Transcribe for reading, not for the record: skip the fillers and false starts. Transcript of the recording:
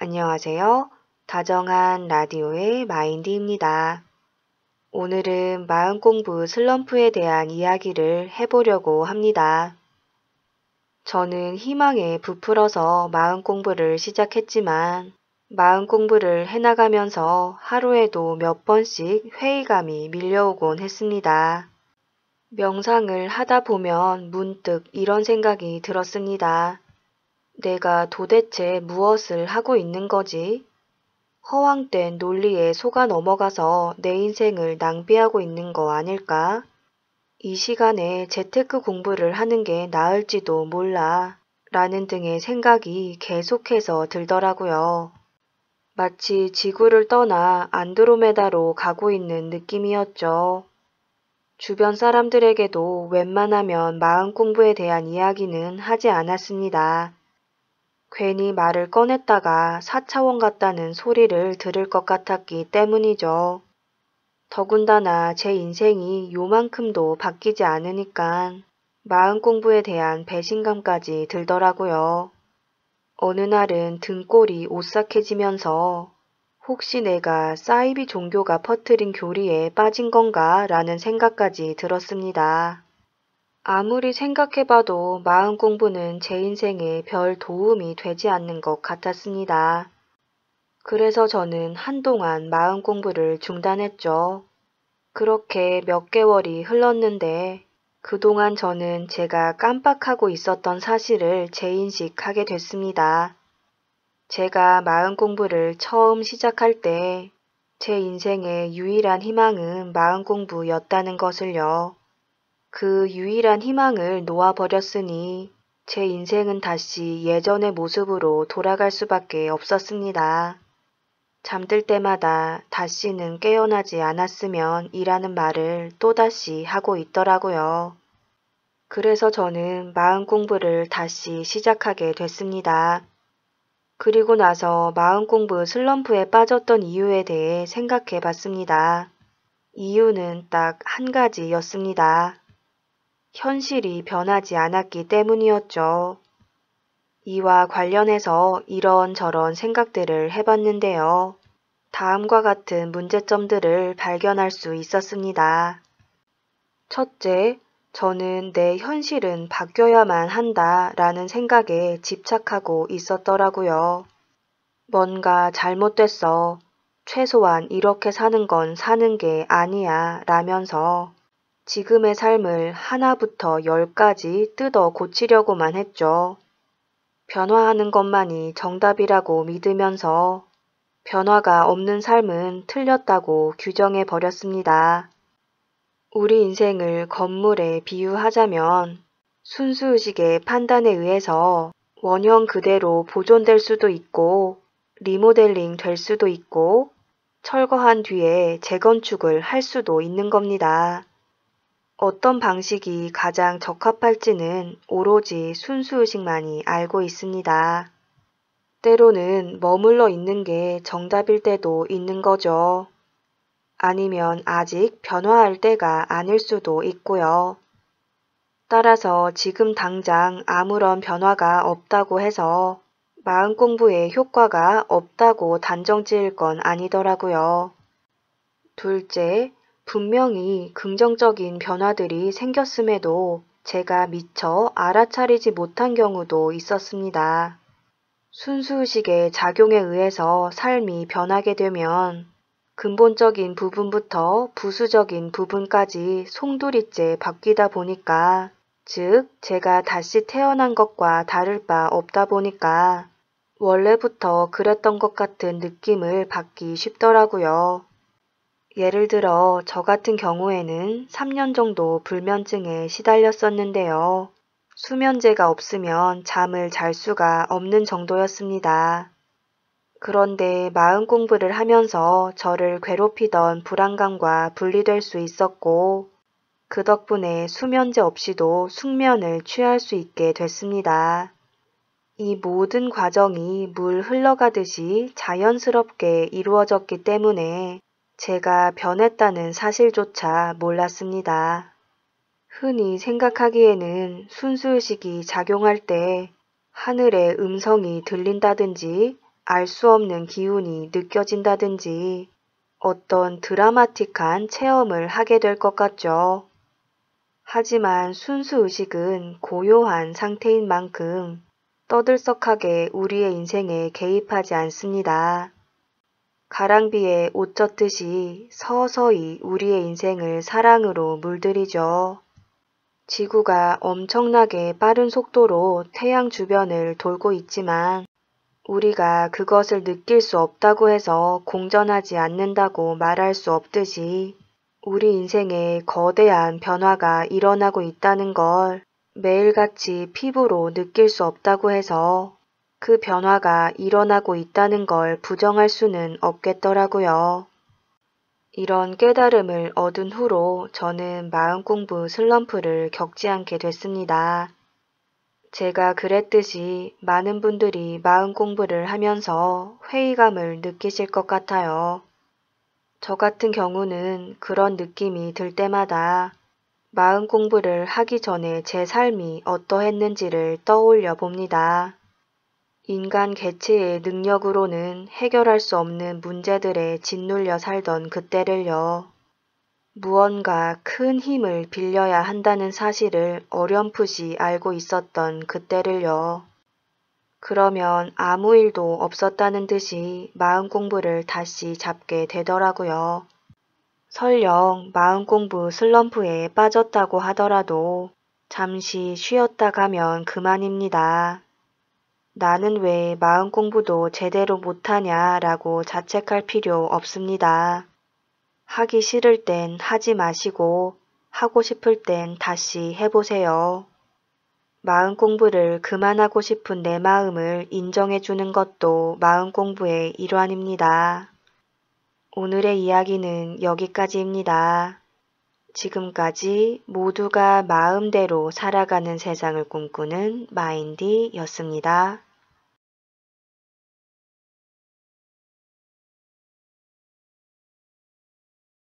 안녕하세요. 다정한 라디오의 마인드입니다. 오늘은 마음 공부 슬럼프에 대한 이야기를 해보려고 합니다. 저는 희망에 부풀어서 마음 공부를 시작했지만 마음 공부를 해나가면서 하루에도 몇 번씩 회의감이 밀려오곤 했습니다. 명상을 하다 보면 문득 이런 생각이 들었습니다. 내가 도대체 무엇을 하고 있는 거지? 허황된 논리에 속아 넘어가서 내 인생을 낭비하고 있는 거 아닐까? 이 시간에 재테크 공부를 하는 게 나을지도 몰라. 라는 등의 생각이 계속해서 들더라고요. 마치 지구를 떠나 안드로메다로 가고 있는 느낌이었죠. 주변 사람들에게도 웬만하면 마음 공부에 대한 이야기는 하지 않았습니다. 괜히 말을 꺼냈다가 4차원 같다는 소리를 들을 것 같았기 때문이죠. 더군다나 제 인생이 요만큼도 바뀌지 않으니까 마음 공부에 대한 배신감까지 들더라고요. 어느 날은 등골이 오싹해지면서 혹시 내가 사이비 종교가 퍼뜨린 교리에 빠진 건가 라는 생각까지 들었습니다. 아무리 생각해봐도 마음 공부는 제 인생에 별 도움이 되지 않는 것 같았습니다. 그래서 저는 한동안 마음 공부를 중단했죠. 그렇게 몇 개월이 흘렀는데 그동안 저는 제가 깜빡하고 있었던 사실을 재인식하게 됐습니다. 제가 마음 공부를 처음 시작할 때 제 인생의 유일한 희망은 마음 공부였다는 것을요. 그 유일한 희망을 놓아버렸으니 제 인생은 다시 예전의 모습으로 돌아갈 수밖에 없었습니다. 잠들 때마다 다시는 깨어나지 않았으면 이라는 말을 또다시 하고 있더라고요. 그래서 저는 마음 공부를 다시 시작하게 됐습니다. 그리고 나서 마음 공부 슬럼프에 빠졌던 이유에 대해 생각해 봤습니다. 이유는 딱 한 가지였습니다. 현실이 변하지 않았기 때문이었죠. 이와 관련해서 이런저런 생각들을 해봤는데요. 다음과 같은 문제점들을 발견할 수 있었습니다. 첫째, 저는 내 현실은 바뀌어야만 한다 라는 생각에 집착하고 있었더라고요. 뭔가 잘못됐어. 최소한 이렇게 사는 건 사는 게 아니야 라면서 지금의 삶을 하나부터 열까지 뜯어 고치려고만 했죠. 변화하는 것만이 정답이라고 믿으면서 변화가 없는 삶은 틀렸다고 규정해 버렸습니다. 우리 인생을 건물에 비유하자면 순수의식의 판단에 의해서 원형 그대로 보존될 수도 있고 리모델링 될 수도 있고 철거한 뒤에 재건축을 할 수도 있는 겁니다. 어떤 방식이 가장 적합할지는 오로지 순수의식만이 알고 있습니다. 때로는 머물러 있는 게 정답일 때도 있는 거죠. 아니면 아직 변화할 때가 아닐 수도 있고요. 따라서 지금 당장 아무런 변화가 없다고 해서 마음 공부에 효과가 없다고 단정 지을 건 아니더라고요. 둘째, 분명히 긍정적인 변화들이 생겼음에도 제가 미처 알아차리지 못한 경우도 있었습니다. 순수의식의 작용에 의해서 삶이 변하게 되면 근본적인 부분부터 부수적인 부분까지 송두리째 바뀌다 보니까, 즉 제가 다시 태어난 것과 다를 바 없다 보니까 원래부터 그랬던 것 같은 느낌을 받기 쉽더라고요. 예를 들어 저 같은 경우에는 3년 정도 불면증에 시달렸었는데요. 수면제가 없으면 잠을 잘 수가 없는 정도였습니다. 그런데 마음 공부를 하면서 저를 괴롭히던 불안감과 분리될 수 있었고, 그 덕분에 수면제 없이도 숙면을 취할 수 있게 됐습니다. 이 모든 과정이 물 흘러가듯이 자연스럽게 이루어졌기 때문에 제가 변했다는 사실조차 몰랐습니다. 흔히 생각하기에는 순수의식이 작용할 때 하늘의 음성이 들린다든지 알 수 없는 기운이 느껴진다든지 어떤 드라마틱한 체험을 하게 될 것 같죠. 하지만 순수 의식은 고요한 상태인 만큼 떠들썩하게 우리의 인생에 개입하지 않습니다. 가랑비에 옷 젖듯이 서서히 우리의 인생을 사랑으로 물들이죠. 지구가 엄청나게 빠른 속도로 태양 주변을 돌고 있지만 우리가 그것을 느낄 수 없다고 해서 공전하지 않는다고 말할 수 없듯이 우리 인생에 거대한 변화가 일어나고 있다는 걸 매일같이 피부로 느낄 수 없다고 해서 그 변화가 일어나고 있다는 걸 부정할 수는 없겠더라고요. 이런 깨달음을 얻은 후로 저는 마음 공부 슬럼프를 겪지 않게 됐습니다. 제가 그랬듯이 많은 분들이 마음 공부를 하면서 회의감을 느끼실 것 같아요. 저 같은 경우는 그런 느낌이 들 때마다 마음 공부를 하기 전에 제 삶이 어떠했는지를 떠올려 봅니다. 인간 개체의 능력으로는 해결할 수 없는 문제들에 짓눌려 살던 그때를요. 무언가 큰 힘을 빌려야 한다는 사실을 어렴풋이 알고 있었던 그때를요. 그러면 아무 일도 없었다는 듯이 마음 공부를 다시 잡게 되더라고요. 설령 마음 공부 슬럼프에 빠졌다고 하더라도 잠시 쉬었다 가면 그만입니다. 나는 왜 마음 공부도 제대로 못하냐 라고 자책할 필요 없습니다. 하기 싫을 땐 하지 마시고 하고 싶을 땐 다시 해보세요. 마음 공부를 그만하고 싶은 내 마음을 인정해 주는 것도 마음 공부의 일환입니다. 오늘의 이야기는 여기까지입니다. 지금까지 모두가 마음대로 살아가는 세상을 꿈꾸는 마인디였습니다.